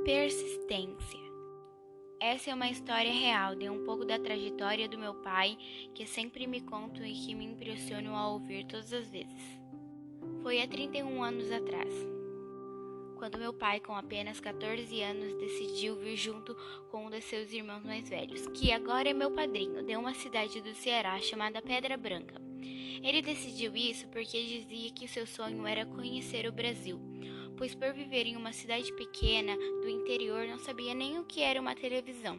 Persistência. Essa é uma história real de um pouco da trajetória do meu pai, que sempre me conto e que me impressiono ao ouvir todas as vezes. Foi há 31 anos atrás, quando meu pai, com apenas 14 anos, decidiu vir junto com um de seus irmãos mais velhos, que agora é meu padrinho, de uma cidade do Ceará chamada Pedra Branca. Ele decidiu isso porque dizia que seu sonho era conhecer o Brasil, pois por viver em uma cidade pequena do interior não sabia nem o que era uma televisão.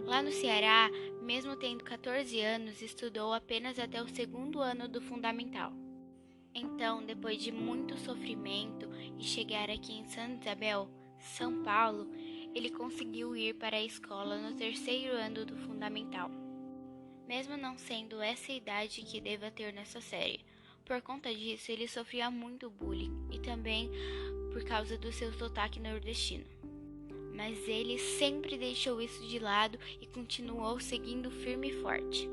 Lá no Ceará, mesmo tendo 14 anos, estudou apenas até o segundo ano do fundamental. Então, depois de muito sofrimento e chegar aqui em Santa Isabel, São Paulo, ele conseguiu ir para a escola no terceiro ano do fundamental, mesmo não sendo essa a idade que deva ter nessa série. Por conta disso, ele sofria muito bullying e também por causa do seu sotaque nordestino. Mas ele sempre deixou isso de lado e continuou seguindo firme e forte.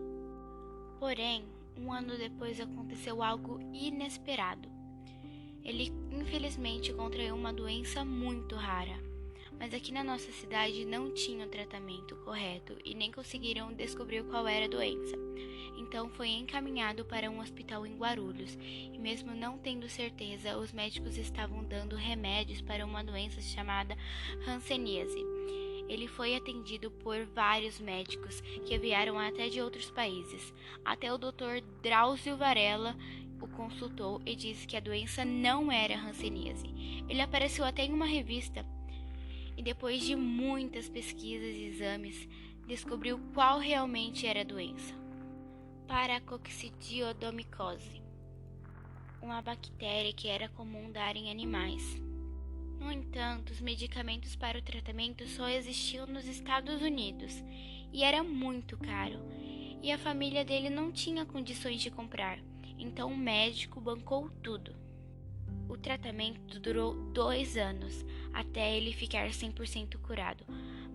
Porém, um ano depois aconteceu algo inesperado. Ele infelizmente contraiu uma doença muito rara, mas aqui na nossa cidade não tinha o tratamento correto e nem conseguiram descobrir qual era a doença. Então foi encaminhado para um hospital em Guarulhos e mesmo não tendo certeza, os médicos estavam dando remédios para uma doença chamada hanseníase. Ele foi atendido por vários médicos que vieram até de outros países. Até o Dr. Drauzio Varela o consultou e disse que a doença não era hanseníase. Ele apareceu até em uma revista e depois de muitas pesquisas e exames, descobriu qual realmente era a doença. Paracoccidiodomicose, uma bactéria que era comum dar em animais. No entanto, os medicamentos para o tratamento só existiam nos Estados Unidos e era muito caro, e a família dele não tinha condições de comprar, então o médico bancou tudo. O tratamento durou 2 anos, até ele ficar 100% curado,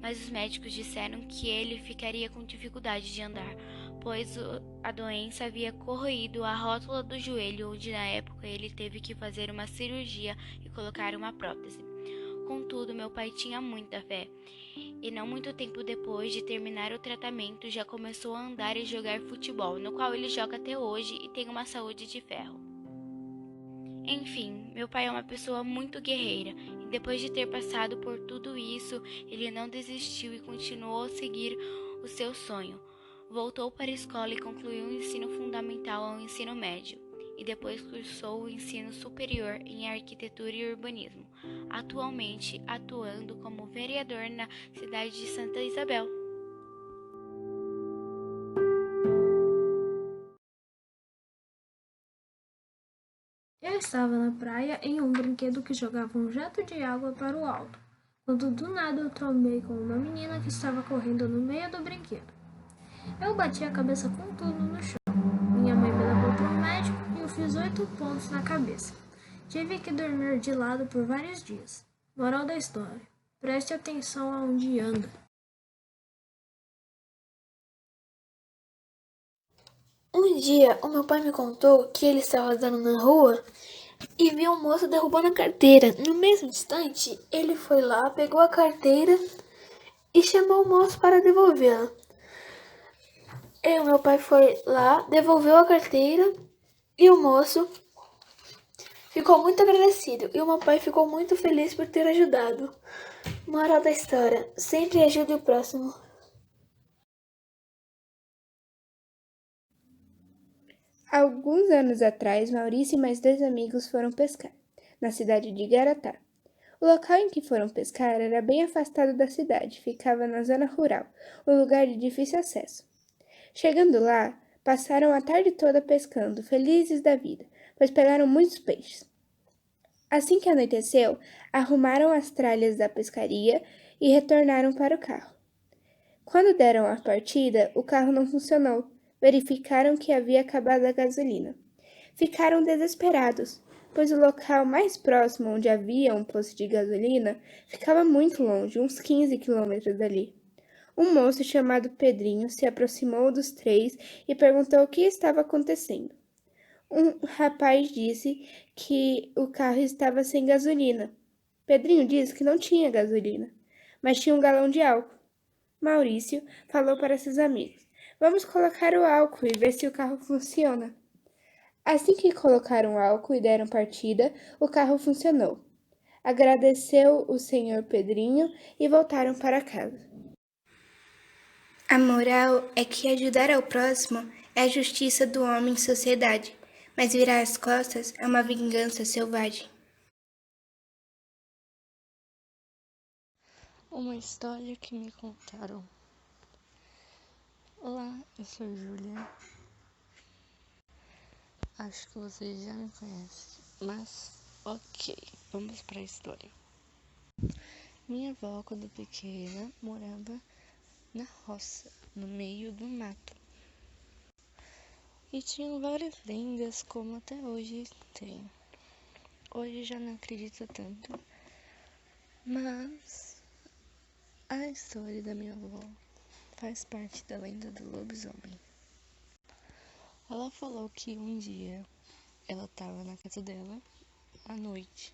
mas os médicos disseram que ele ficaria com dificuldade de andar, pois a doença havia corroído a rótula do joelho, onde na época ele teve que fazer uma cirurgia e colocar uma prótese. Contudo, meu pai tinha muita fé, e não muito tempo depois de terminar o tratamento já começou a andar e jogar futebol, no qual ele joga até hoje e tem uma saúde de ferro. Enfim, meu pai é uma pessoa muito guerreira e depois de ter passado por tudo isso, ele não desistiu e continuou a seguir o seu sonho. Voltou para a escola e concluiu o ensino fundamental ao ensino médio e depois cursou o ensino superior em arquitetura e urbanismo, atualmente atuando como vereador na cidade de Santa Isabel. Eu estava na praia em um brinquedo que jogava um jato de água para o alto, quando do nada eu trombei com uma menina que estava correndo no meio do brinquedo. Eu bati a cabeça com tudo no chão. Minha mãe me levou para o médico e eu fiz 8 pontos na cabeça. Tive que dormir de lado por vários dias. Moral da história: preste atenção aonde anda. Um dia, o meu pai me contou que ele estava andando na rua e viu um moço derrubando a carteira. No mesmo instante, ele foi lá, pegou a carteira e chamou o moço para devolvê-la. O meu pai foi lá, devolveu a carteira e o moço ficou muito agradecido. E o meu pai ficou muito feliz por ter ajudado. Moral da história: sempre ajude o próximo. Alguns anos atrás, Maurício e mais 2 amigos foram pescar, na cidade de Garatá. O local em que foram pescar era bem afastado da cidade, ficava na zona rural, um lugar de difícil acesso. Chegando lá, passaram a tarde toda pescando, felizes da vida, pois pegaram muitos peixes. Assim que anoiteceu, arrumaram as tralhas da pescaria e retornaram para o carro. Quando deram a partida, o carro não funcionou. Verificaram que havia acabado a gasolina. Ficaram desesperados, pois o local mais próximo onde havia um posto de gasolina ficava muito longe, uns 15 quilômetros dali. Um moço chamado Pedrinho se aproximou dos 3 e perguntou o que estava acontecendo. Um rapaz disse que o carro estava sem gasolina. Pedrinho disse que não tinha gasolina. mas tinha um galão de álcool. Maurício falou para seus amigos: "Vamos colocar o álcool e ver se o carro funciona." Assim que colocaram o álcool e deram partida, o carro funcionou. Agradeceu o senhor Pedrinho e voltaram para casa. A moral é que ajudar ao próximo é a justiça do homem em sociedade, mas virar as costas é uma vingança selvagem. Uma história que me contaram. Olá, eu sou Júlia. Acho que vocês já me conhecem, mas ok, vamos para a história. Minha avó, quando pequena, morava na roça, no meio do mato. E tinham várias lendas, como até hoje tem. Hoje já não acredito tanto, mas a história da minha avó faz parte da lenda do lobisomem. Ela falou que um dia ela estava na casa dela à noite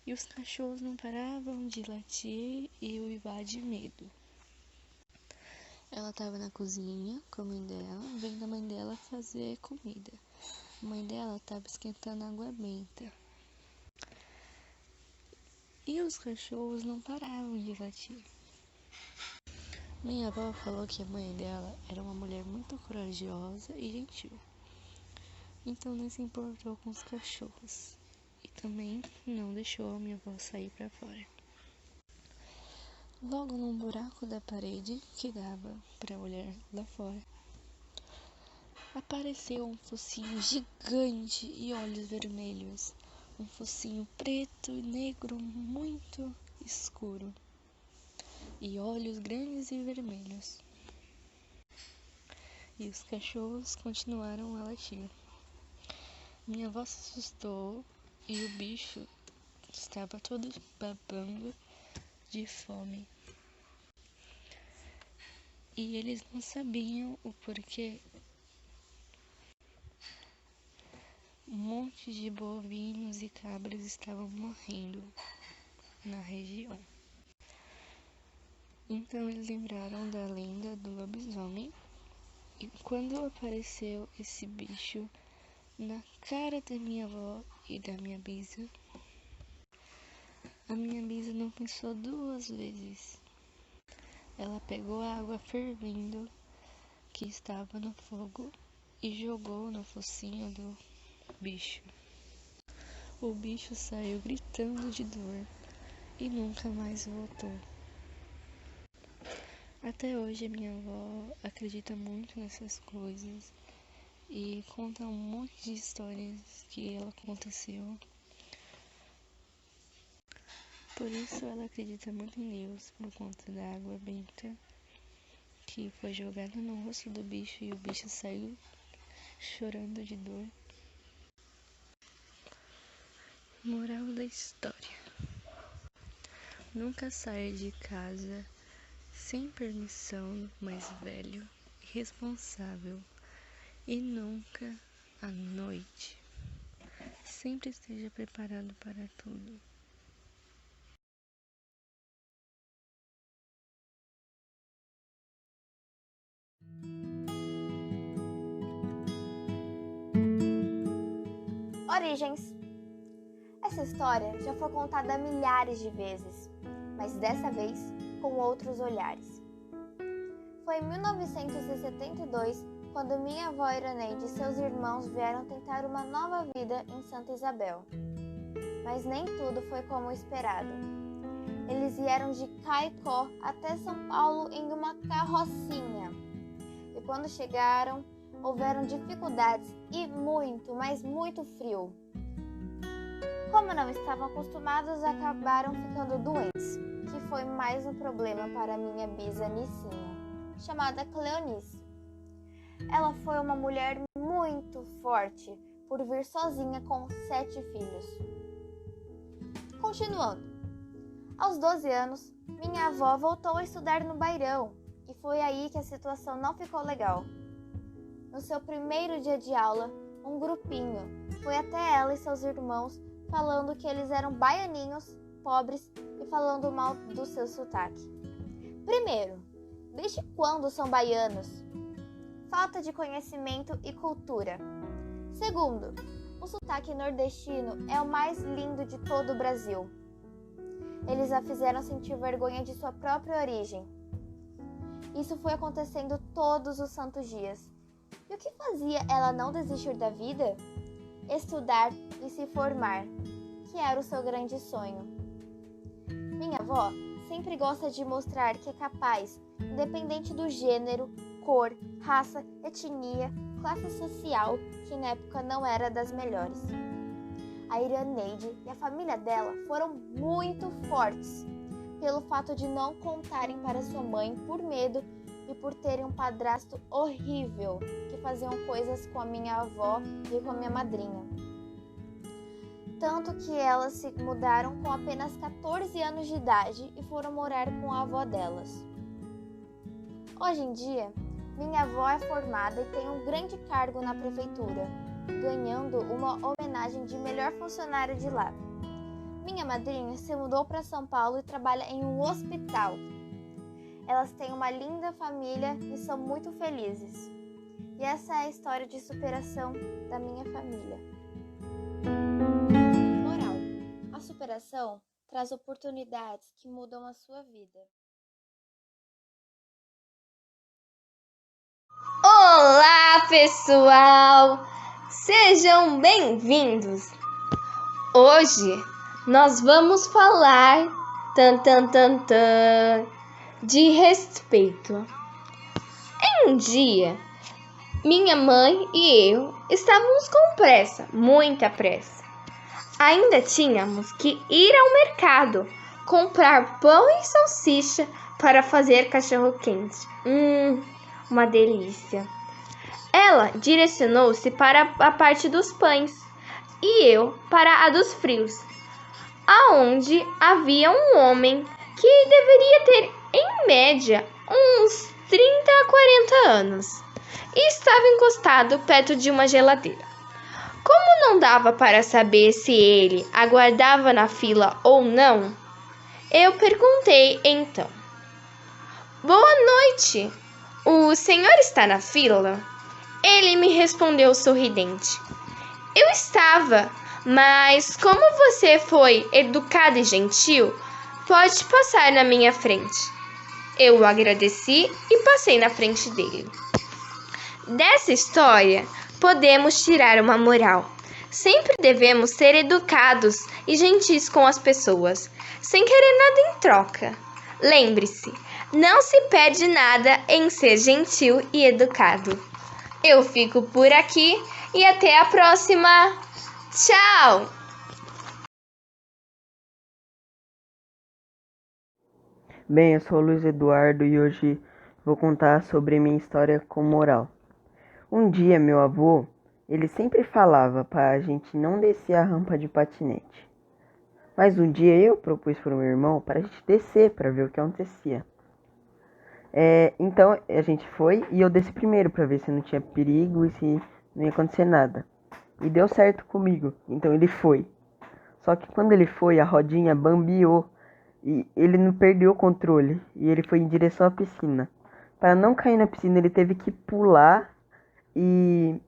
e os cachorros não paravam de latir e uivar de medo. Ela estava na cozinha com a mãe dela, vendo a mãe dela fazer comida. A mãe dela estava esquentando água benta. E os cachorros não paravam de latir. Minha avó falou que a mãe dela era uma mulher muito corajosa e gentil. Então não se importou com os cachorros. E também não deixou a minha avó sair para fora. Logo num buraco da parede que dava para olhar lá fora, apareceu um focinho gigante e olhos vermelhos. Um focinho preto e negro muito escuro. E olhos grandes e vermelhos. E os cachorros continuaram a latir. Minha avó se assustou e o bicho estava todo babando de fome. E eles não sabiam o porquê. Um monte de bovinos e cabras estavam morrendo na região. Então eles lembraram da lenda do lobisomem. E quando apareceu esse bicho na cara da minha avó e da minha bisa, a minha bisa não pensou duas vezes. Ela pegou a água fervendo que estava no fogo e jogou no focinho do bicho. O bicho saiu gritando de dor e nunca mais voltou. Até hoje a minha avó acredita muito nessas coisas e conta um monte de histórias que ela aconteceu. Por isso ela acredita muito em Deus, por conta da água benta que foi jogada no rosto do bicho e o bicho saiu chorando de dor. Moral da história: nunca saia de casa sem permissão do mais velho e responsável, e nunca à noite. Sempre esteja preparado para tudo. Origens. Essa história já foi contada milhares de vezes, mas dessa vez com outros olhares. Foi em 1972 quando minha avó Iraneide e seus irmãos vieram tentar uma nova vida em Santa Isabel. Mas nem tudo foi como esperado. Eles vieram de Caicó até São Paulo em uma carrocinha. E quando chegaram, houveram dificuldades e muito, mas muito frio. Como não estavam acostumados, acabaram ficando doentes, que foi mais um problema para minha bisa Nicinha, chamada Cleonice. Ela foi uma mulher muito forte, por vir sozinha com 7 filhos. Continuando. Aos 12 anos, minha avó voltou a estudar no Bairão, e foi aí que a situação não ficou legal. No seu primeiro dia de aula, um grupinho foi até ela e seus irmãos falando que eles eram baianinhos, pobres e falando mal do seu sotaque. Primeiro, desde quando são baianos? Falta de conhecimento e cultura. Segundo, o sotaque nordestino é o mais lindo de todo o Brasil. Eles a fizeram sentir vergonha de sua própria origem. Isso foi acontecendo todos os santos dias. E o que fazia ela não desistir da vida? Estudar e se formar, que era o seu grande sonho. Minha avó sempre gosta de mostrar que é capaz, independente do gênero, cor, raça, etnia, classe social, que na época não era das melhores. A Iraneide e a família dela foram muito fortes, pelo fato de não contarem para sua mãe por medo e por terem um padrasto horrível que faziam coisas com a minha avó e com a minha madrinha. Tanto que elas se mudaram com apenas 14 anos de idade e foram morar com a avó delas. Hoje em dia, minha avó é formada e tem um grande cargo na prefeitura, ganhando uma homenagem de melhor funcionária de lá. Minha madrinha se mudou para São Paulo e trabalha em um hospital. Elas têm uma linda família e são muito felizes. E essa é a história de superação da minha família. Moral: a superação traz oportunidades que mudam a sua vida. Olá, pessoal! Sejam bem-vindos! Hoje nós vamos falar de respeito. Em um dia, minha mãe e eu estávamos com pressa, muita pressa. Ainda tínhamos que ir ao mercado comprar pão e salsicha para fazer cachorro-quente. Uma delícia! Ela direcionou-se para a parte dos pães e eu para a dos frios, aonde havia um homem que deveria ter, em média, uns 30 a 40 anos e estava encostado perto de uma geladeira. Como não dava para saber se ele aguardava na fila ou não, eu perguntei então: "Boa noite! O senhor está na fila?" Ele me respondeu sorridente: "Eu estava, mas como você foi educado e gentil, pode passar na minha frente." Eu agradeci e passei na frente dele. Dessa história, podemos tirar uma moral. Sempre devemos ser educados e gentis com as pessoas, sem querer nada em troca. Lembre-se, não se perde nada em ser gentil e educado. Eu fico por aqui e até a próxima. Tchau! Bem, eu sou o Luiz Eduardo e hoje vou contar sobre minha história com moral. Um dia, meu avô, ele sempre falava para a gente não descer a rampa de patinete. Mas um dia eu propus para o meu irmão para a gente descer para ver o que acontecia. Então a gente foi e eu desci primeiro para ver se não tinha perigo e se não ia acontecer nada. E deu certo comigo, então ele foi. Só que quando ele foi, a rodinha bambeou e ele não perdeu o controle e ele foi em direção à piscina. Para não cair na piscina, ele teve que pular e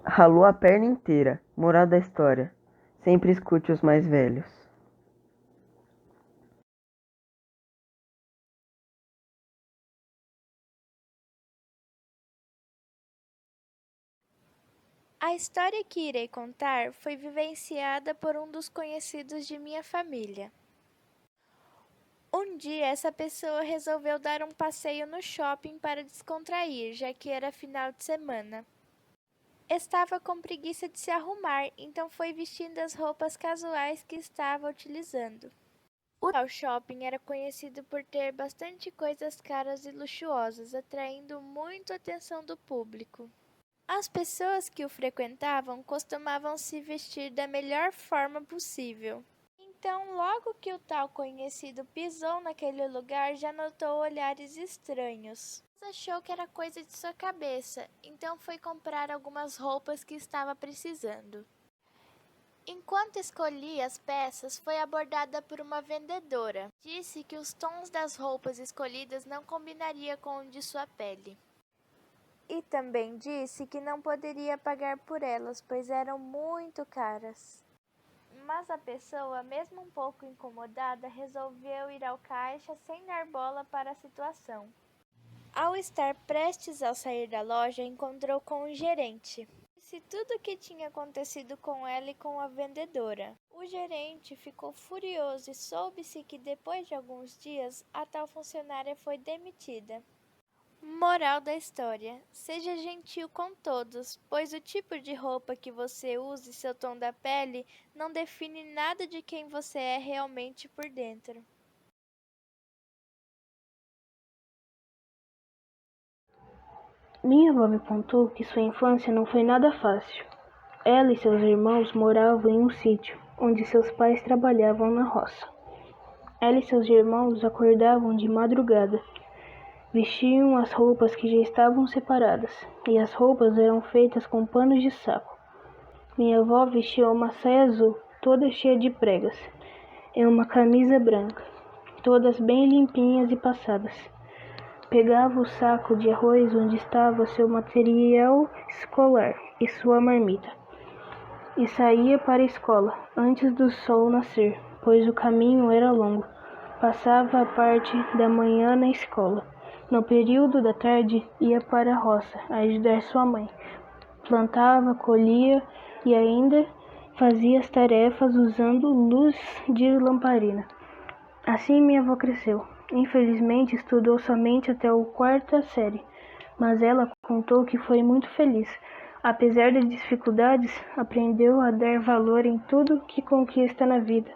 ralou a perna inteira. Moral da história: sempre escute os mais velhos. A história que irei contar foi vivenciada por um dos conhecidos de minha família. Um dia, essa pessoa resolveu dar um passeio no shopping para descontrair, já que era final de semana. Estava com preguiça de se arrumar, então foi vestindo as roupas casuais que estava utilizando. O tal shopping era conhecido por ter bastante coisas caras e luxuosas, atraindo muito a atenção do público. As pessoas que o frequentavam costumavam se vestir da melhor forma possível. Então, logo que o tal conhecido pisou naquele lugar, já notou olhares estranhos. Achou que era coisa de sua cabeça, então foi comprar algumas roupas que estava precisando. Enquanto escolhia as peças, foi abordada por uma vendedora. Disse que os tons das roupas escolhidas não combinariam com o de sua pele. E também disse que não poderia pagar por elas, pois eram muito caras. Mas a pessoa, mesmo um pouco incomodada, resolveu ir ao caixa sem dar bola para a situação. Ao estar prestes a sair da loja, encontrou com o gerente. Disse tudo o que tinha acontecido com ela e com a vendedora. O gerente ficou furioso e soube-se que depois de alguns dias a tal funcionária foi demitida. Moral da história: seja gentil com todos, pois o tipo de roupa que você usa e seu tom da pele não define nada de quem você é realmente por dentro. Minha avó me contou que sua infância não foi nada fácil. Ela e seus irmãos moravam em um sítio, onde seus pais trabalhavam na roça. Ela e seus irmãos acordavam de madrugada, vestiam as roupas que já estavam separadas, e as roupas eram feitas com panos de saco. Minha avó vestia uma saia azul, toda cheia de pregas, e uma camisa branca, todas bem limpinhas e passadas. Pegava o saco de arroz onde estava seu material escolar e sua marmita, e saía para a escola antes do sol nascer, pois o caminho era longo. Passava a parte da manhã na escola. No período da tarde, ia para a roça ajudar sua mãe. Plantava, colhia e ainda fazia as tarefas usando luz de lamparina. Assim minha avó cresceu. Infelizmente, estudou somente até a 4ª série, mas ela contou que foi muito feliz. Apesar das dificuldades, aprendeu a dar valor em tudo que conquista na vida.